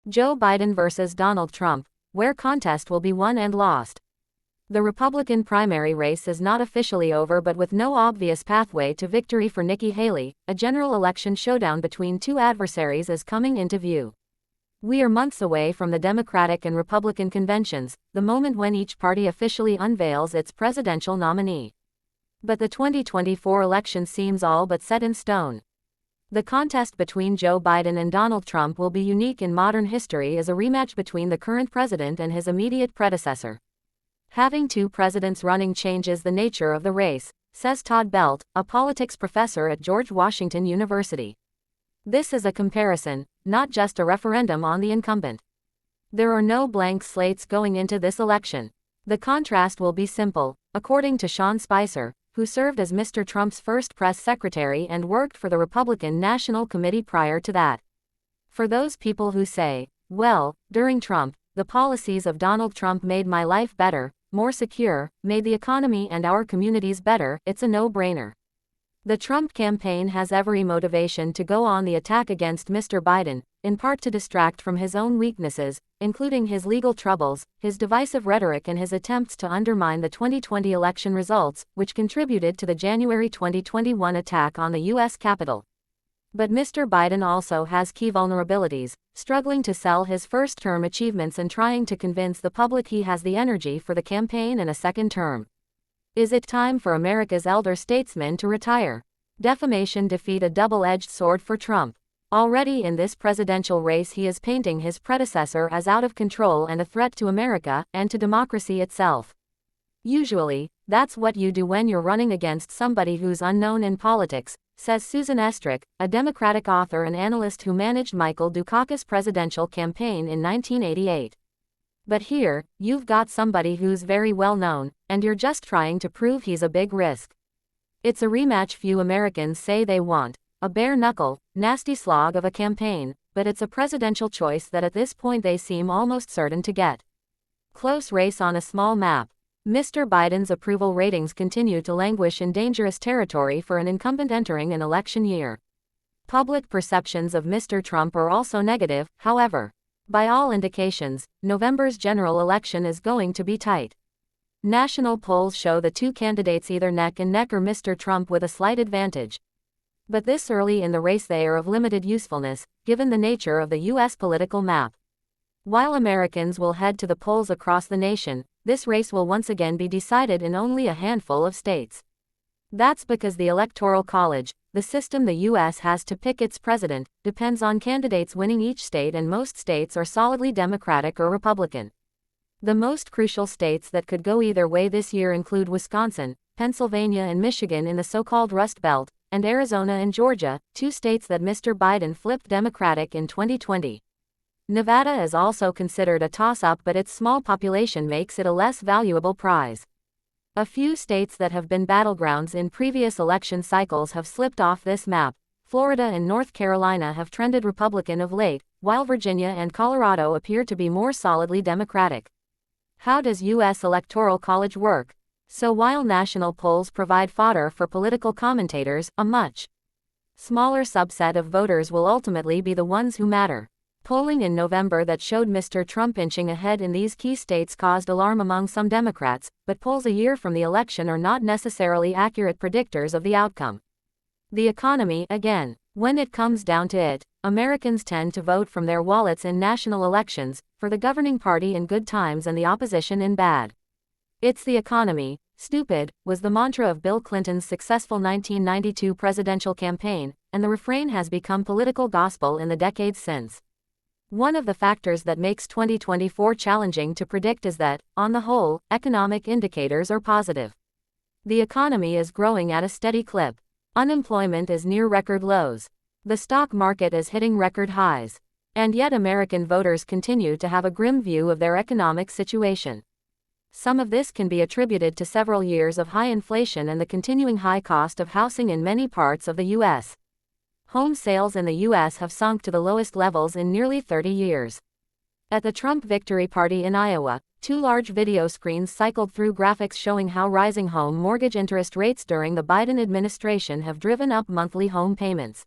Joe Biden versus Donald Trump, where contest will be won and lost. The Republican primary race is not officially over, but with no obvious pathway to victory for Nikki Haley, a general election showdown between two adversaries is coming into view. We are months away from the Democratic and Republican conventions, the moment when each party officially unveils its presidential nominee. But the 2024 election seems all but set in stone. The contest between Joe Biden and Donald Trump will be unique in modern history as a rematch between the current president and his immediate predecessor. Having two presidents running changes the nature of the race, says Todd Belt, a politics professor at George Washington University. This is a comparison, not just a referendum on the incumbent. There are no blank slates going into this election. The contrast will be simple, according to Sean Spicer, who served as Mr. Trump's first press secretary and worked for the Republican National Committee prior to that. For those people who say, well, during Trump, the policies of Donald Trump made my life better, more secure, made the economy and our communities better, it's a no-brainer. The Trump campaign has every motivation to go on the attack against Mr. Biden, in part to distract from his own weaknesses, including his legal troubles, his divisive rhetoric and his attempts to undermine the 2020 election results, which contributed to the January 2021 attack on the U.S. Capitol. But Mr. Biden also has key vulnerabilities, struggling to sell his first-term achievements and trying to convince the public he has the energy for the campaign and a second term. Is it time for America's elder statesmen to retire? Defamation defeat a double-edged sword for Trump. Already in this presidential race he is painting his predecessor as out of control and a threat to America and to democracy itself. Usually, that's what you do when you're running against somebody who's unknown in politics, says Susan Estrich, a Democratic author and analyst who managed Michael Dukakis' presidential campaign in 1988. But here, you've got somebody who's very well known, and you're just trying to prove he's a big risk. It's a rematch few Americans say they want, a bare-knuckle, nasty slog of a campaign, but it's a presidential choice that at this point they seem almost certain to get. Close race on a small map. Mr. Biden's approval ratings continue to languish in dangerous territory for an incumbent entering an election year. Public perceptions of Mr. Trump are also negative, however. By all indications, November's general election is going to be tight. National polls show the two candidates either neck and neck or Mr. Trump with a slight advantage. But this early in the race they are of limited usefulness, given the nature of the U.S. political map. While Americans will head to the polls across the nation, this race will once again be decided in only a handful of states. That's because the Electoral College, the system the U.S. has to pick its president, depends on candidates winning each state, and most states are solidly Democratic or Republican. The most crucial states that could go either way this year include Wisconsin, Pennsylvania and Michigan in the so-called Rust Belt, and Arizona and Georgia, two states that Mr. Biden flipped Democratic in 2020. Nevada is also considered a toss-up, but its small population makes it a less valuable prize. A few states that have been battlegrounds in previous election cycles have slipped off this map. Florida and North Carolina have trended Republican of late, while Virginia and Colorado appear to be more solidly Democratic. How does U.S. Electoral College work? So while national polls provide fodder for political commentators, a much smaller subset of voters will ultimately be the ones who matter. Polling in November that showed Mr. Trump inching ahead in these key states caused alarm among some Democrats, but polls a year from the election are not necessarily accurate predictors of the outcome. The economy, again. When it comes down to it, Americans tend to vote from their wallets in national elections, for the governing party in good times and the opposition in bad. It's the economy, stupid, was the mantra of Bill Clinton's successful 1992 presidential campaign, and the refrain has become political gospel in the decades since. One of the factors that makes 2024 challenging to predict is that, on the whole, economic indicators are positive. The economy is growing at a steady clip. Unemployment is near record lows. The stock market is hitting record highs. And yet American voters continue to have a grim view of their economic situation. Some of this can be attributed to several years of high inflation and the continuing high cost of housing in many parts of the U.S. Home sales in the U.S. have sunk to the lowest levels in nearly 30 years. At the Trump victory party in Iowa, two large video screens cycled through graphics showing how rising home mortgage interest rates during the Biden administration have driven up monthly home payments.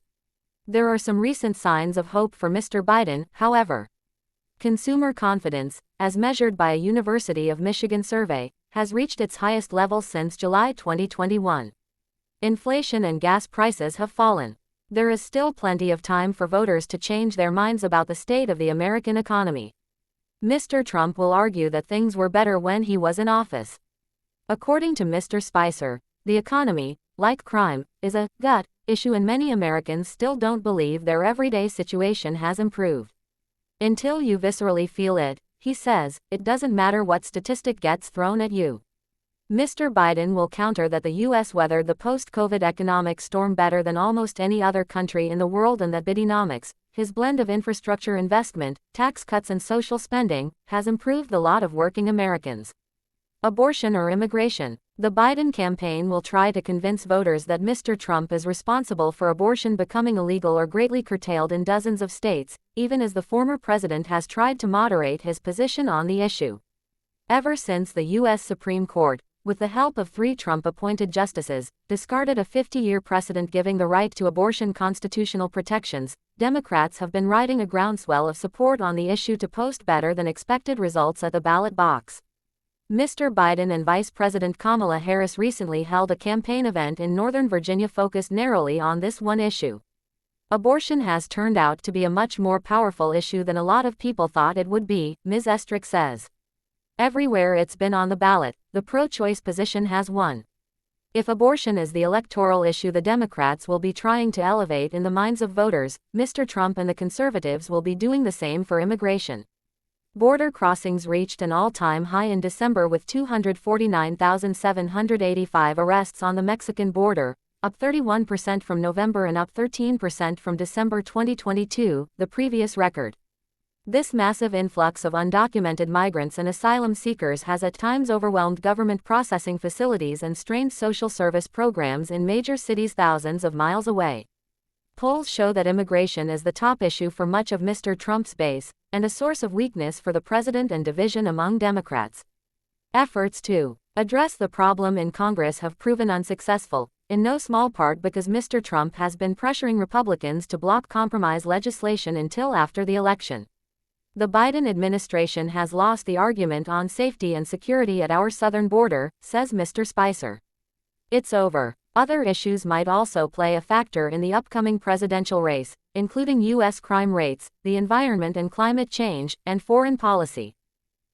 There are some recent signs of hope for Mr. Biden, however. Consumer confidence, as measured by a University of Michigan survey, has reached its highest level since July 2021. Inflation and gas prices have fallen. There is still plenty of time for voters to change their minds about the state of the American economy. Mr. Trump will argue that things were better when he was in office. According to Mr. Spicer, the economy, like crime, is a gut issue, and many Americans still don't believe their everyday situation has improved. Until you viscerally feel it, he says, it doesn't matter what statistic gets thrown at you. Mr. Biden will counter that the U.S. weathered the post-COVID economic storm better than almost any other country in the world, and that Bidenomics, his blend of infrastructure investment, tax cuts and social spending, has improved the lot of working Americans. Abortion or immigration? The Biden campaign will try to convince voters that Mr. Trump is responsible for abortion becoming illegal or greatly curtailed in dozens of states, even as the former president has tried to moderate his position on the issue. Ever since the U.S. Supreme Court, with the help of 3 Trump-appointed justices, discarded a 50-year precedent giving the right to abortion constitutional protections, Democrats have been riding a groundswell of support on the issue to post better than expected results at the ballot box. Mr. Biden and Vice President Kamala Harris recently held a campaign event in Northern Virginia focused narrowly on this one issue. Abortion has turned out to be a much more powerful issue than a lot of people thought it would be, Ms. Estrick says. Everywhere it's been on the ballot, the pro-choice position has won. If abortion is the electoral issue the Democrats will be trying to elevate in the minds of voters, Mr. Trump and the conservatives will be doing the same for immigration. Border crossings reached an all-time high in December with 249,785 arrests on the Mexican border, up 31% from November and up 13% from December 2022, the previous record. This massive influx of undocumented migrants and asylum seekers has at times overwhelmed government processing facilities and strained social service programs in major cities thousands of miles away. Polls show that immigration is the top issue for much of Mr. Trump's base, and a source of weakness for the president and division among Democrats. Efforts to address the problem in Congress have proven unsuccessful, in no small part because Mr. Trump has been pressuring Republicans to block compromise legislation until after the election. The Biden administration has lost the argument on safety and security at our southern border, says Mr. Spicer. It's over. Other issues might also play a factor in the upcoming presidential race, including U.S. crime rates, the environment and climate change, and foreign policy.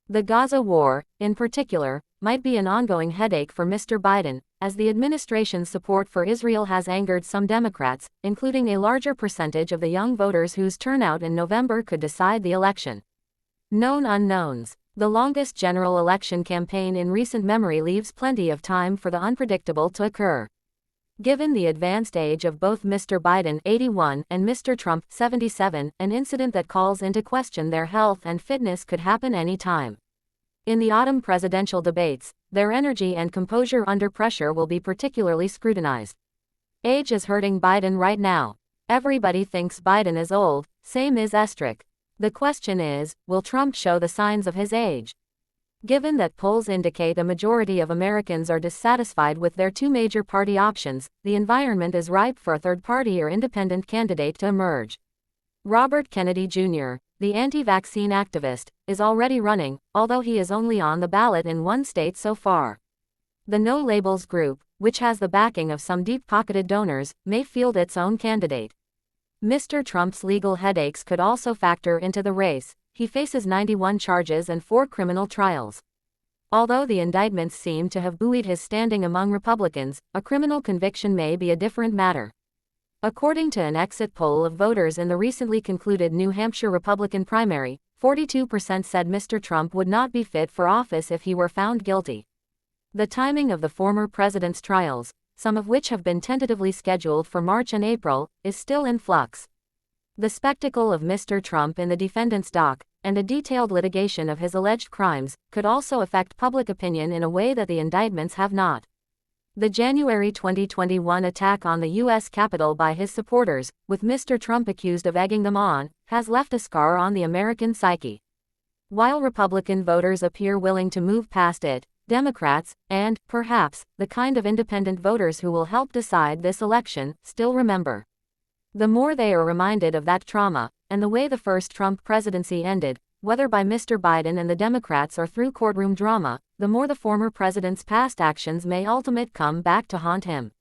The Gaza war, in particular, might be an ongoing headache for Mr. Biden, as the administration's support for Israel has angered some Democrats, including a larger percentage of the young voters whose turnout in November could decide the election. Known unknowns. The longest general election campaign in recent memory leaves plenty of time for the unpredictable to occur. Given the advanced age of both Mr. Biden, 81, and Mr. Trump, 77, an incident that calls into question their health and fitness could happen any time. In the autumn presidential debates, their energy and composure under pressure will be particularly scrutinized. Age is hurting Biden right now. Everybody thinks Biden is old, say Ms. Estrick. The question is, will Trump show the signs of his age? Given that polls indicate a majority of Americans are dissatisfied with their 2 major party options, the environment is ripe for a third-party or independent candidate to emerge. Robert Kennedy Jr., the anti-vaccine activist, is already running, although he is only on the ballot in 1 state so far. The No Labels group, which has the backing of some deep-pocketed donors, may field its own candidate. Mr. Trump's legal headaches could also factor into the race. He faces 91 charges and 4 criminal trials. Although the indictments seem to have buoyed his standing among Republicans, a criminal conviction may be a different matter. According to an exit poll of voters in the recently concluded New Hampshire Republican primary, 42% said Mr. Trump would not be fit for office if he were found guilty. The timing of the former president's trials, some of which have been tentatively scheduled for March and April, is still in flux. The spectacle of Mr. Trump in the defendant's dock, and a detailed litigation of his alleged crimes, could also affect public opinion in a way that the indictments have not. The January 2021 attack on the U.S. Capitol by his supporters, with Mr. Trump accused of egging them on, has left a scar on the American psyche. While Republican voters appear willing to move past it, Democrats, and, perhaps, the kind of independent voters who will help decide this election, still remember. The more they are reminded of that trauma, and the way the first Trump presidency ended, whether by Mr. Biden and the Democrats or through courtroom drama, the more the former president's past actions may ultimately come back to haunt him.